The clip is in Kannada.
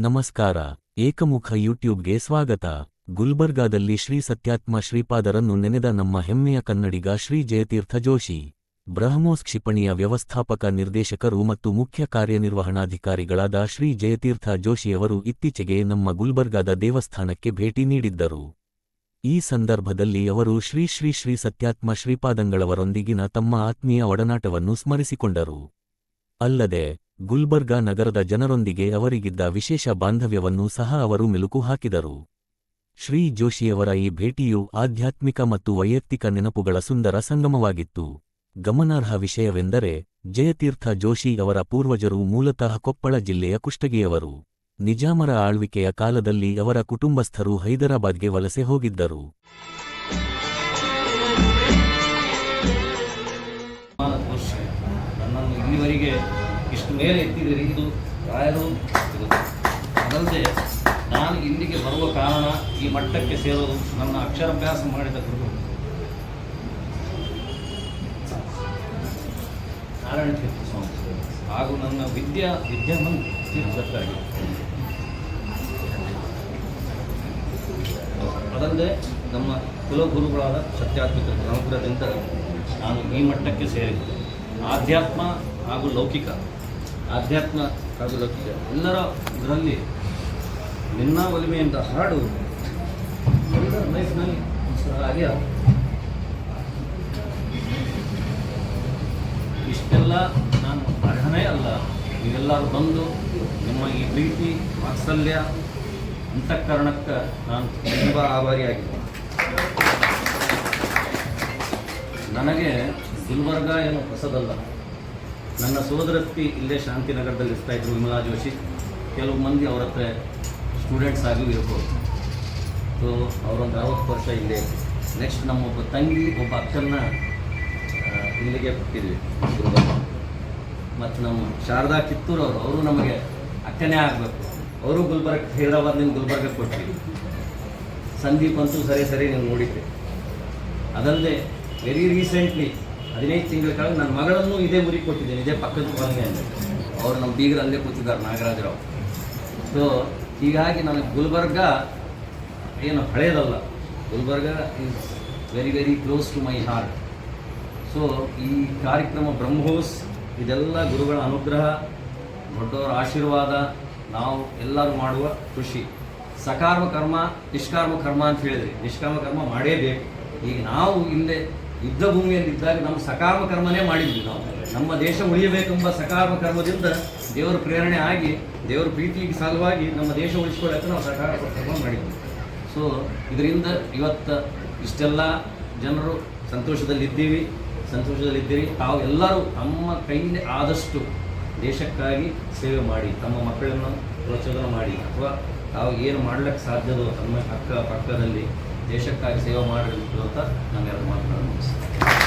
ನಮಸ್ಕಾರ. ಏಕಮುಖ ಯೂಟ್ಯೂಬ್ಗೆ ಸ್ವಾಗತ. ಗುಲ್ಬರ್ಗಾದಲ್ಲಿ ಶ್ರೀ ಸತ್ಯಾತ್ಮ ಶ್ರೀಪಾದರನ್ನು ನೆನೆದ ನಮ್ಮ ಹೆಮ್ಮೆಯ ಕನ್ನಡಿಗ ಶ್ರೀ ಜಯತೀರ್ಥ ಜೋಶಿ, ಬ್ರಹ್ಮೋಸ್ ಕ್ಷಿಪಣಿಯ ವ್ಯವಸ್ಥಾಪಕ ನಿರ್ದೇಶಕರು ಮತ್ತು ಮುಖ್ಯ ಕಾರ್ಯನಿರ್ವಹಣಾಧಿಕಾರಿಗಳಾದ ಶ್ರೀ ಜಯತೀರ್ಥ ಜೋಶಿಯವರು ಇತ್ತೀಚೆಗೆ ನಮ್ಮ ಗುಲ್ಬರ್ಗಾದ ದೇವಸ್ಥಾನಕ್ಕೆ ಭೇಟಿ ನೀಡಿದ್ದರು. ಈ ಸಂದರ್ಭದಲ್ಲಿ ಅವರು ಶ್ರೀ ಸತ್ಯಾತ್ಮ ಶ್ರೀಪಾದಂಗಳವರೊಂದಿಗಿನ ತಮ್ಮ ಆತ್ಮೀಯ ಒಡನಾಟವನ್ನು ಸ್ಮರಿಸಿಕೊಂಡರು. ಅಲ್ಲದೆ ಗುಲ್ಬರ್ಗಾ ನಗರದ ಜನರೊಂದಿಗೆ ಅವರಿಗಿದ್ದ ವಿಶೇಷ ಬಾಂಧವ್ಯವನ್ನು ಸಹ ಅವರು ಮೆಲುಕು ಹಾಕಿದರು. ಶ್ರೀ ಜೋಶಿಯವರ ಈ ಭೇಟಿಯು ಆಧ್ಯಾತ್ಮಿಕ ಮತ್ತು ವೈಯಕ್ತಿಕ ನೆನಪುಗಳ ಸುಂದರ ಸಂಗಮವಾಗಿತ್ತು. ಗಮನಾರ್ಹ ವಿಷಯವೆಂದರೆ, ಜಯತೀರ್ಥ ಜೋಶಿ ಅವರ ಪೂರ್ವಜರು ಮೂಲತಃ ಕೊಪ್ಪಳ ಜಿಲ್ಲೆಯ ಕುಷ್ಟಗಿಯವರು. ನಿಜಾಮರ ಆಳ್ವಿಕೆಯ ಕಾಲದಲ್ಲಿ ಅವರ ಕುಟುಂಬಸ್ಥರು ಹೈದರಾಬಾದ್ಗೆ ವಲಸೆ ಹೋಗಿದ್ದರು. ಇಲ್ಲಿವರೆಗೆ ಇಷ್ಟು ಮೇಲೆ ಎತ್ತಿದರೆ ಇದು ರಾಯರು ಅದಲ್ಲದೆ ನಾನು ಇಲ್ಲಿಗೆ ಬರುವ ಕಾರಣ, ಈ ಮಟ್ಟಕ್ಕೆ ಸೇರೋದು ನನ್ನ ಅಕ್ಷರಾಭ್ಯಾಸ ಮಾಡಿದ ಗುರು ನಾರಾಯಣ ತೀರ್ಥ ಸ್ವಾಮಿ ಹಾಗೂ ನನ್ನ ವಿದ್ಯಾಮನ್ ತೀರ್ಥಕ್ಕಾಗಿ. ಅದಲ್ಲದೆ ನಮ್ಮ ಕುಲಗುರುಗಳಾದ ಸತ್ಯಾತ್ಮಿಕ ಅನುಗ್ರಹದಿಂದ ನಾನು ಈ ಮಟ್ಟಕ್ಕೆ ಸೇರಿದ್ದೆ. ಆಧ್ಯಾತ್ಮ ಹಾಗೂ ಲೌಕಿಕ ಎಲ್ಲರ ಇದರಲ್ಲಿ ನಿನ್ನ ಒಲಿಮೆಯಿಂದ ಹಾಡು ಎಲ್ಲರ ಲೈಫ್ನಲ್ಲಿ ಹಾಗೆ ಇಷ್ಟೆಲ್ಲ ನಾನು ಅರ್ಹನೇ ಅಲ್ಲ. ನೀವೆಲ್ಲರೂ ಬಂದು ನಿಮ್ಮ ಈ ಪ್ರೀತಿ ವಾತ್ಸಲ್ಯ ಅಂತಃಕರಣಕ್ಕೆ ನಾನು ತುಂಬ ಆಭಾರಿಯಾಗಿದ್ದೆ. ನನಗೆ ಗುಲ್ಬರ್ಗ ಏನು ಹೊಸದಲ್ಲ. ನನ್ನ ಸೋದರತ್ತಿ ಇಲ್ಲೇ ಶಾಂತಿನಗರದಲ್ಲಿ ಇರ್ತಾಯಿದ್ರು, ವಿಮಲಾ ಜೋಶಿ. ಕೆಲವು ಮಂದಿ ಅವ್ರ ಹತ್ರ ಸ್ಟೂಡೆಂಟ್ಸ್ ಆಗಿ ಇರ್ಬೋದು. ಸೊ ಅವರೊಂದು 60 ವರ್ಷ ಇಲ್ಲೇ. ನೆಕ್ಸ್ಟ್ ನಮ್ಮ ಒಬ್ಬ ತಂಗಿ, ಒಬ್ಬ ಅಕ್ಕನ್ನ ಇಲ್ಲಿಗೆ ಕೊಟ್ಟಿದ್ವಿ ಗುಲ್ಬರ್ಗ. ಮತ್ತು ನಮ್ಮ ಶಾರದಾ ಕಿತ್ತೂರು ಅವರು ನಮಗೆ ಅಕ್ಕನೇ ಆಗಬೇಕು. ಅವರು ಹೈದರಾಬಾದ್ನಿಂದ ಗುಲ್ಬರ್ಗಕ್ಕೆ ಕೊಟ್ಟಿವಿ. ಸಂದೀಪ್ ಅಂತೂ ಸರಿ ನೀವು ನೋಡಿದ್ದೆ. ಅದಲ್ಲದೆ ವೆರಿ ರೀಸೆಂಟ್ಲಿ 15 ತಿಂಗಳ ಕಾಲ ನನ್ನ ಮಗಳನ್ನು ಇದೇ ಊರಿಗೆ ಕೊಟ್ಟಿದ್ದೇನೆ, ಇದೇ ಪಕ್ಕದ ಕಾಲನಿ ಅಂತ. ಅವರು ನಮ್ಮ ಬೀಗರು ಅಲ್ಲೇ ಕೂತಿದ್ದಾರೆ, ನಾಗರಾಜರಾವ್. ಸೊ ಹೀಗಾಗಿ ನನಗೆ ಗುಲ್ಬರ್ಗ ಏನು ಹಳೇದಲ್ಲ, Gulbarga is very close to my heart. So ಈ ಕಾರ್ಯಕ್ರಮ ಬ್ರಹ್ಮೋಸ್ ಇದೆಲ್ಲ ಗುರುಗಳ ಅನುಗ್ರಹ, ದೊಡ್ಡವರ ಆಶೀರ್ವಾದ, ನಾವು ಎಲ್ಲರೂ ಮಾಡುವ ಖುಷಿ. ಸಕಾರ್ಮ ಕರ್ಮ ನಿಷ್ಕಾರ್ಮ ಕರ್ಮ ಅಂತ ಹೇಳಿದ್ರಿ, ನಿಷ್ಕಾಮ ಕರ್ಮ ಮಾಡೇಬೇಕು. ಈಗ ನಾವು ಇಲ್ಲೇ ಯುದ್ಧ ಭೂಮಿಯಲ್ಲಿದ್ದಾಗ ನಮ್ಮ ಸಕಾರ್ಮ ಕರ್ಮನೇ ಮಾಡಿದ್ವಿ. ನಾವು ನಮ್ಮ ದೇಶ ಉಳಿಯಬೇಕೆಂಬ ಸಕಾರ್ಮ ಕರ್ಮದಿಂದ ದೇವರ ಪ್ರೇರಣೆ ಆಗಿ, ದೇವರ ಪ್ರೀತಿಗೆ ಸಲುವಾಗಿ ನಮ್ಮ ದೇಶ ಉಳಿಸ್ಕೊಳ್ಳೋಕೆ ನಾವು ಸಕಾರ್ಮ ಕರ್ಮ ಮಾಡಿದ್ವಿ. ಸೊ ಇದರಿಂದ ಇವತ್ತು ಇಷ್ಟೆಲ್ಲ ಜನರು ಸಂತೋಷದಲ್ಲಿದ್ದೀರಿ. ತಾವು ಎಲ್ಲರೂ ತಮ್ಮ ಕೈಯಲ್ಲಿ ಆದಷ್ಟು ದೇಶಕ್ಕಾಗಿ ಸೇವೆ ಮಾಡಿ, ತಮ್ಮ ಮಕ್ಕಳನ್ನು ಪ್ರೋತ್ಸಾಹ ಮಾಡಿ, ಅಥವಾ ತಾವು ಏನು ಮಾಡ್ಲಿಕ್ಕೆ ಸಾಧ್ಯವೋ ತಮ್ಮ ಪಕ್ಕದಲ್ಲಿ ದೇಶಕ್ಕಾಗಿ ಸೇವೆ ಮಾಡಬೇಕು ಅಂತ ನಾನು ಎರಡು ಮಾತನಾಡಿ ಮುಗಿಸ್ತೇನೆ.